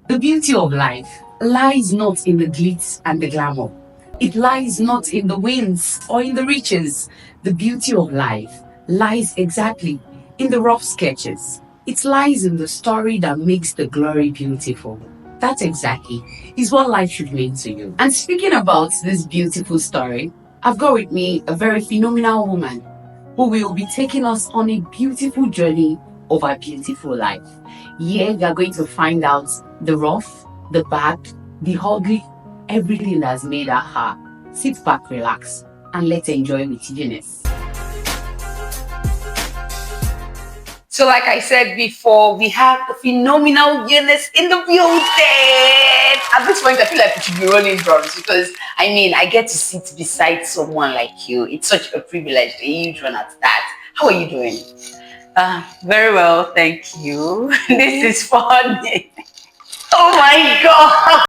The beauty of life lies not in the glitz and the glamour. It lies not in the wins or in the riches. The beauty of life lies exactly in the rough sketches. It lies in the story that makes the glory beautiful. That exactly is what life should mean to you. And speaking about this beautiful story, I've got with me a very phenomenal woman who will be taking us on a beautiful journey of our beautiful life. Here, we are going to find out the rough, the bad, the ugly, everything that's made her her. Sit back, relax, and let's enjoy with Eunice. So like I said before, we have the phenomenal Eunice in the building. At this point, I feel like we should be rolling drums because, I mean, I get to sit beside someone like you. It's such a privilege, a huge one at that. How are you doing? Very well, thank you. This is funny. Oh my God!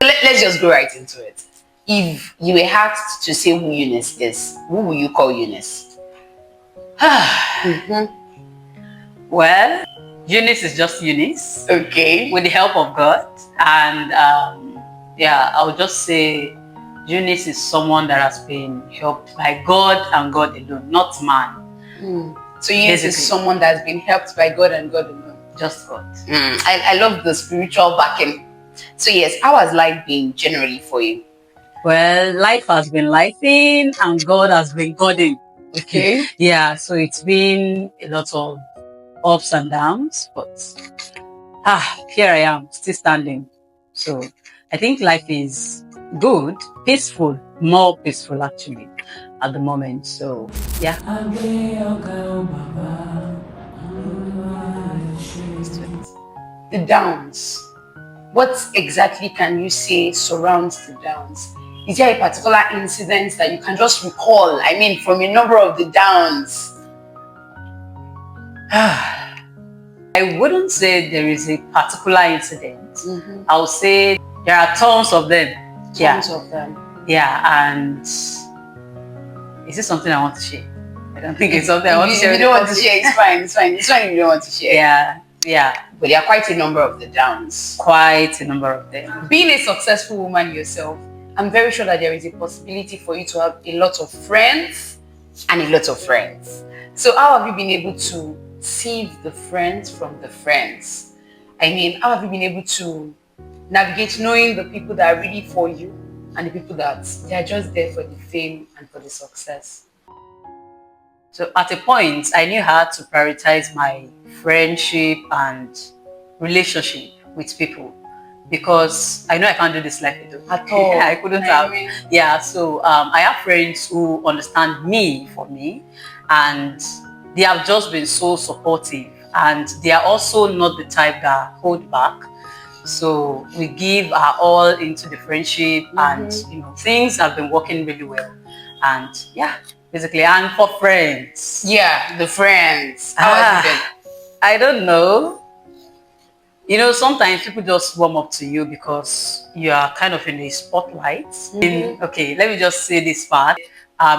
Let's just go right into it. If you were asked to say who Eunice is, who will you call Eunice? Well, Eunice is just Eunice. Okay. With the help of God. And yeah, I would just say Eunice is someone that has been helped by God and God alone, not man. So Eunice is someone that's been helped by God and God alone. Just God. I love the spiritual backing. So yes, how has life been generally for you? Well, life has been lifing and God has been Godding. Okay. Yeah, so it's been a lot of ups and downs, but here I am, still standing. So I think life is good, peaceful, more peaceful actually at the moment. So yeah. The downs. What exactly can you say surrounds the downs? Is there a particular incident that you can just recall? I mean, from a number of the downs. I wouldn't say there is a particular incident. I would say there are tons of them. Tons of them. Yeah, and is this something I want to share? I don't think it's something I want to share. If you don't want to share, it's fine. It's fine. It's fine if you don't want to share. Yeah. But there are quite a number of the downs. Quite a number of them. Being a successful woman yourself, I'm very sure that there is a possibility for you to have a lot of friends and a lot of friends. So how have you been able to sieve the friends from the friends? I mean, how have you been able to navigate knowing the people that are really for you and the people that they are just there for the fame and for the success? So at a point, I knew how to prioritize my friendship and relationship with people because I know I can't do this life alone. At all. I couldn't have. Yeah, so I have friends who understand me for me and they have just been so supportive and they are also not the type that hold back. So we give our all into the friendship and things have been working really well. And yeah, basically, and for friends. Yeah, the friends. How has it been? I don't know. You know, sometimes people just warm up to you because you are kind of in the spotlight. Okay, let me just say this part.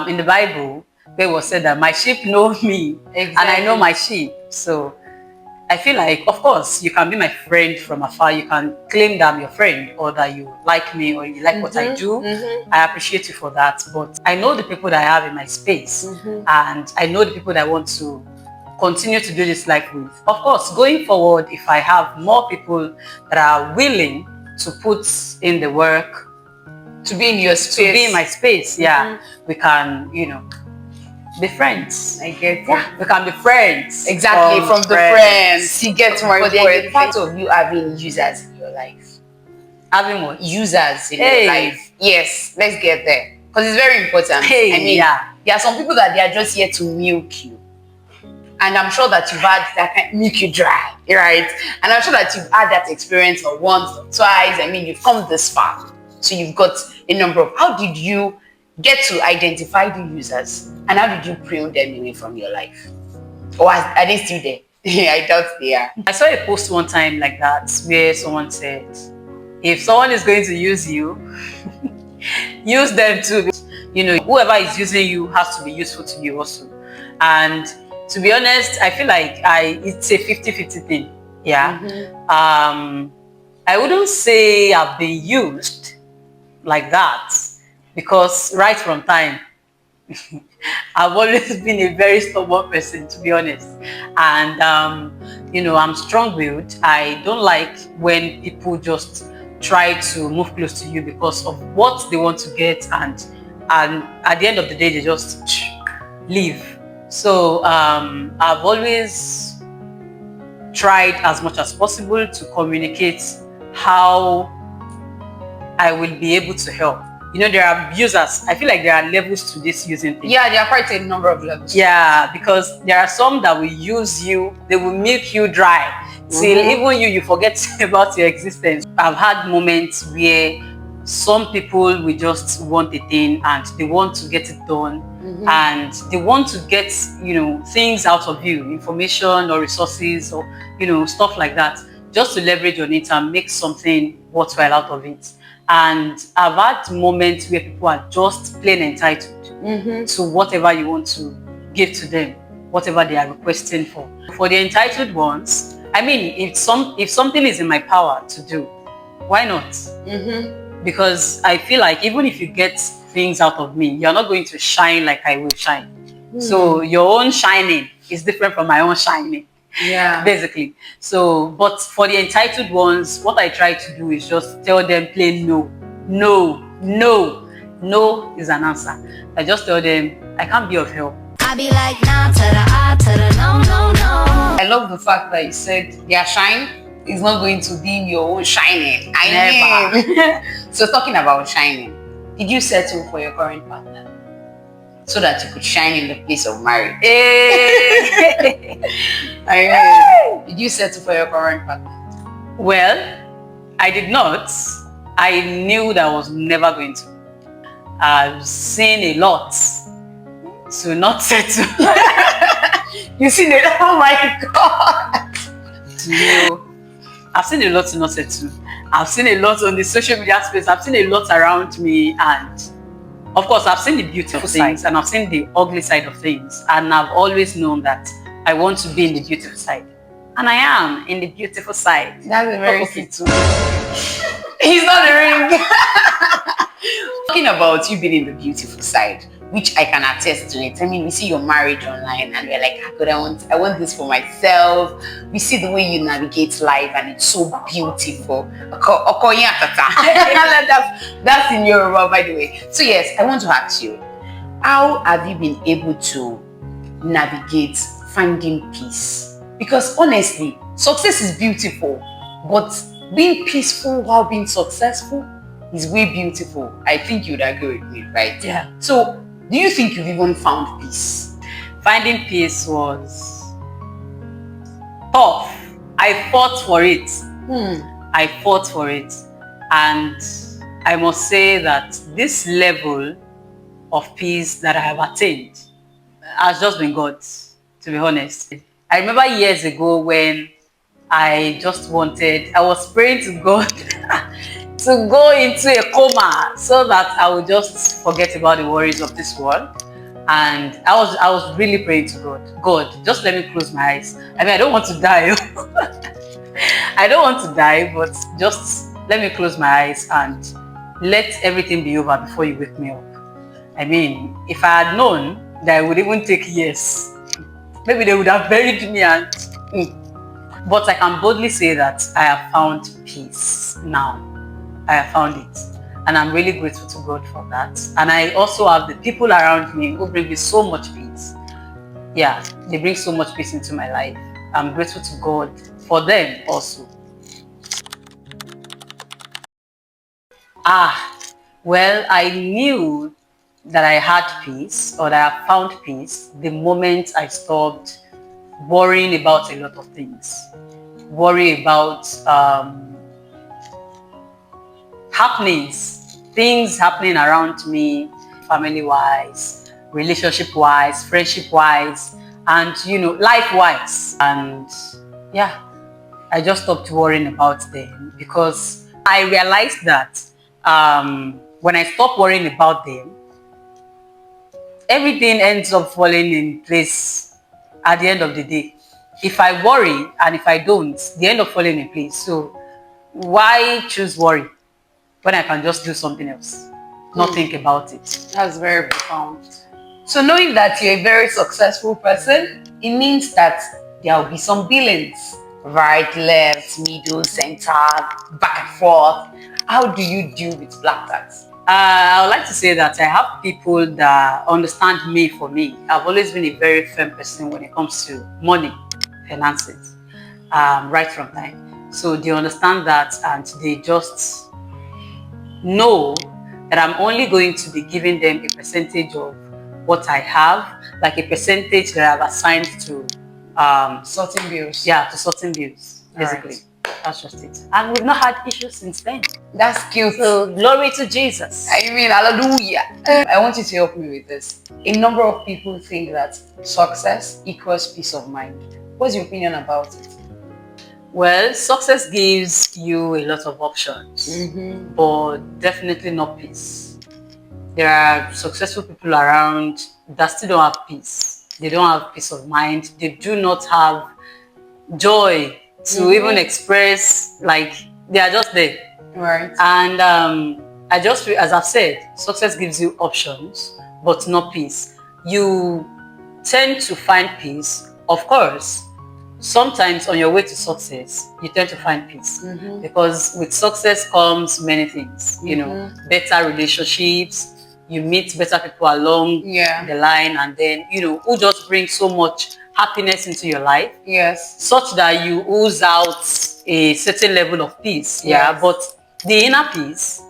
In the Bible, where it was said that my sheep know me and I know my sheep. So I feel like, of course, you can be my friend from afar. You can claim that I'm your friend or that you like me or you like what I do. I appreciate you for that. But I know the people that I have in my space and I know the people that I want to continue to do this life with. Of course, going forward, if I have more people that are willing to put in the work, to be in your space, to be in my space, we can, be friends. I get it. Yeah, we can be friends. Exactly, from the friends. You get more important. Part of you having users in your life. Having what? Users in your life. Yes, let's get there. Because it's very important. I mean, there are some people that they are just here to milk you. And I'm sure that you've had that kind of milk you dry, right? And I'm sure that you've had that experience or once or twice. I mean, you've come this far. So you've got a number of, how did you get to identify the users and how did you prune them away from your life? Or are they still there? I doubt they are. I saw a post one time like that where someone said, if someone is going to use you, use them too. You know, whoever is using you has to be useful to you also. And to be honest, I feel like it's a 50-50 thing. Yeah. I wouldn't say I've been used like that, because right from time, I've always been a very stubborn person, to be honest. And, I'm strong-willed. I don't like when people just try to move close to you because of what they want to get, and at the end of the day, they just leave. So I've always tried as much as possible to communicate how I will be able to help. There are abusers. I feel like there are levels to this using thing. Yeah, there are quite a number of levels. Yeah, because there are some that will use you, they will milk you dry till even you forget about your existence. I've had moments where some people will just want a thing and they want to get it done, and they want to get, things out of you, information or resources or, stuff like that, just to leverage on it and make something worthwhile out of it. And I've had moments where people are just plain entitled to whatever you want to give to them, whatever they are requesting for. For the entitled ones, I mean, if something is in my power to do, why not? Because I feel like even if you get things out of me, you're not going to shine like I will shine. So your own shining is different from my own shining. Yeah. Basically. So, but for the entitled ones, what I try to do is just tell them plain no. No. No. No is an answer. I just tell them, I can't be of help. I be like, nah, to the I, to the no, no, no. I love the fact that you said their shine is not going to be your own shining. Never. So talking about shining, did you settle for your current partner so that you could shine in the place of marriage? Hey. Did you settle for your current partner? Well, I did not. I knew that I was never going to. I've seen a lot to not settle. You seen it? Oh my God! I've seen a lot to not settle. I've seen a lot on the social media space. I've seen a lot around me, and of course, I've seen the beautiful things and I've seen the ugly side of things, and I've always known that I want to be in the beautiful side, and I am in the beautiful side. That's a very too. He's not a ring. Talking about you being in the beautiful side, which I can attest to it. I mean, we see your marriage online and we're like, I want this for myself. We see the way you navigate life and it's so beautiful. That's in Yoruba, by the way. So yes, I want to ask you, how have you been able to navigate finding peace? Because honestly, success is beautiful, but being peaceful while being successful is way beautiful. I think you'd agree with me, right? Yeah. So, do you think you've even found peace? Finding peace was tough. I fought for it. I fought for it. And I must say that this level of peace that I have attained has just been God, to be honest. I remember years ago when I was praying to God to go into a coma so that I would just forget about the worries of this world. And I was really praying to God, just let me close my eyes. I mean, I don't want to die. I don't want to die, but just let me close my eyes and let everything be over before you wake me up. I mean, if I had known that it would even take years, maybe they would have buried me But I can boldly say that I have found peace now. I have found it. And I'm really grateful to God for that. And I also have the people around me who bring me so much peace. Yeah, they bring so much peace into my life. I'm grateful to God for them also. Well, I knew that I had peace, or that I found peace, the moment I stopped worrying about a lot of things. Worry about happenings, things happening around me, family-wise, relationship-wise, friendship-wise, and life-wise. And yeah, I just stopped worrying about them because I realized that when I stop worrying about them, everything ends up falling in place at the end of the day. If I worry and if I don't, they end up falling in place. So why choose worry when I can just do something else? Not think about it. That's very profound. So knowing that you're a very successful person, it means that there will be some billings. Right, left, middle, center, back and forth. How do you deal with black tax? I would like to say that I have people that understand me for me. I've always been a very firm person when it comes to money, finances, right from time. So they understand that and they just know that I'm only going to be giving them a percentage of what I have, like a percentage that I've assigned to Certain bills. yeah, to certain bills, basically. That's just it. And we've not had issues since then. That's cute. So glory to Jesus. I mean, hallelujah. I want you to help me with this. A number of people think that success equals peace of mind. What's your opinion about it? Well, success gives you a lot of options, but definitely not peace. There are successful people around that still don't have peace. They don't have peace of mind. They do not have joy to even express, like they are just there. Right. And I just feel, as I've said, success gives you options, but not peace. You tend to find peace, of course. Sometimes on your way to success, you tend to find peace because with success comes many things, you know, better relationships, you meet better people along the line, and then, you know, who just bring so much happiness into your life. Yes. Such that you ooze out a certain level of peace. Yeah. But the inner peace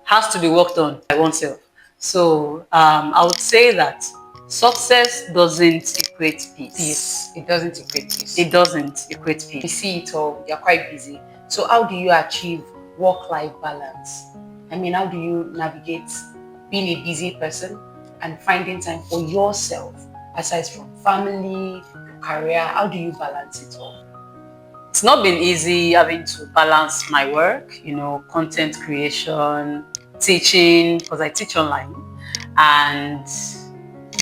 has to be worked on by oneself. So I would say that success doesn't equate peace. It doesn't equate peace. It doesn't equate We peace. see it all. You're quite busy. So how do you achieve work-life balance? I mean, how do you navigate being a busy person and finding time for yourself, aside from family, your career? How do you balance it all? It's not been easy having to balance my work, you know, content creation, teaching, because I teach online, and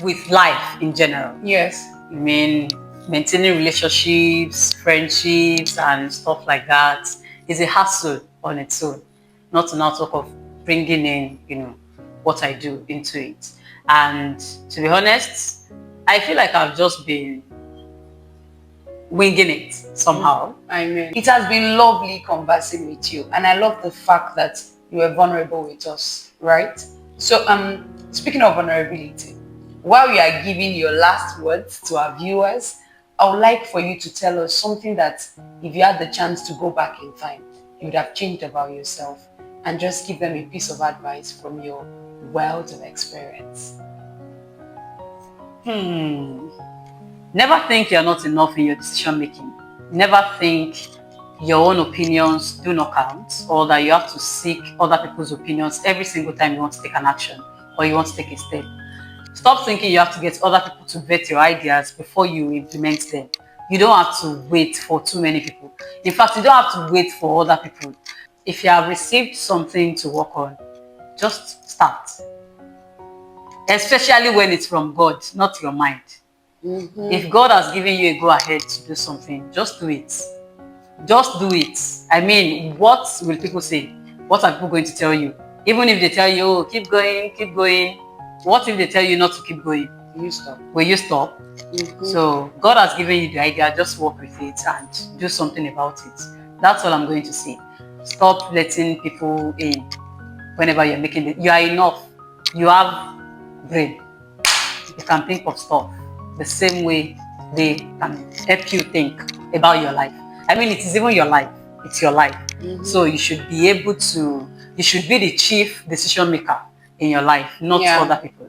with life in general. Yes. I mean, maintaining relationships, friendships, and stuff like that is a hassle on its own. Not to now talk of bringing in, you know, what I do into it. And to be honest, I feel like I've just been winging it somehow. I mean, it has been lovely conversing with you, and I love the fact that you were vulnerable with us, right? So, speaking of vulnerability, while we are giving your last words to our viewers, I would like for you to tell us something that, if you had the chance to go back in time, you would have changed about yourself, and just give them a piece of advice from your wealth of experience. Never think you're not enough in your decision making. Never think your own opinions do not count, or that you have to seek other people's opinions every single time you want to take an action or you want to take a step. Stop thinking you have to get other people to vet your ideas before you implement them. You don't have to wait for too many people. In fact, you don't have to wait for other people. If you have received something to work on, just start. Especially when it's from God, not your mind. If God has given you a go ahead to do something, just do it. Just do it. I mean, what will people say? What are people going to tell you? Even if they tell you, oh, keep going, keep going. What if they tell you not to keep going? You stop. Will you stop? So God has given you the idea, just work with it and do something about it. That's all I'm going to say. Stop letting people in whenever you're making it. You are enough. You have brain. You can think of stuff the same way they can help you think about your life. I mean, it is even your life. It's your life. So you should be able to, you should be the chief decision maker in your life, not other people.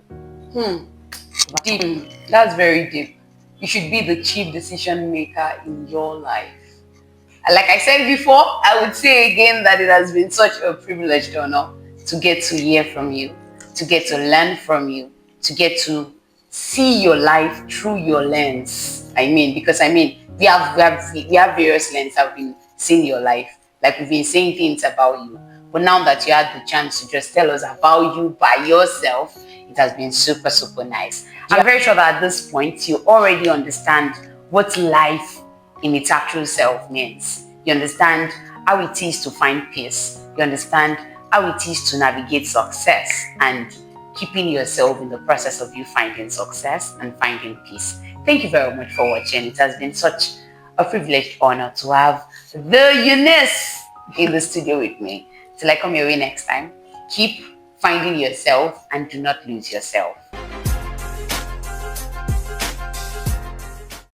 Deep. That's very deep. You should be the chief decision maker in your life. And like I said before, I would say again that it has been such a privilege, Donna, to get to hear from you, to get to learn from you, to get to see your life through your lens. I mean, because I mean, we have various lenses that we've been seeing your life. Like we've been saying things about you. But now that you had the chance to just tell us about you by yourself, it has been super, super nice. I'm very sure that at this point, you already understand what life in its actual self means. You understand how it is to find peace. You understand how it is to navigate success and keeping yourself in the process of you finding success and finding peace. Thank you very much for watching. It has been such a privileged honor to have the Eunice in the studio with me. Till I come your way next time, keep finding yourself and do not lose yourself.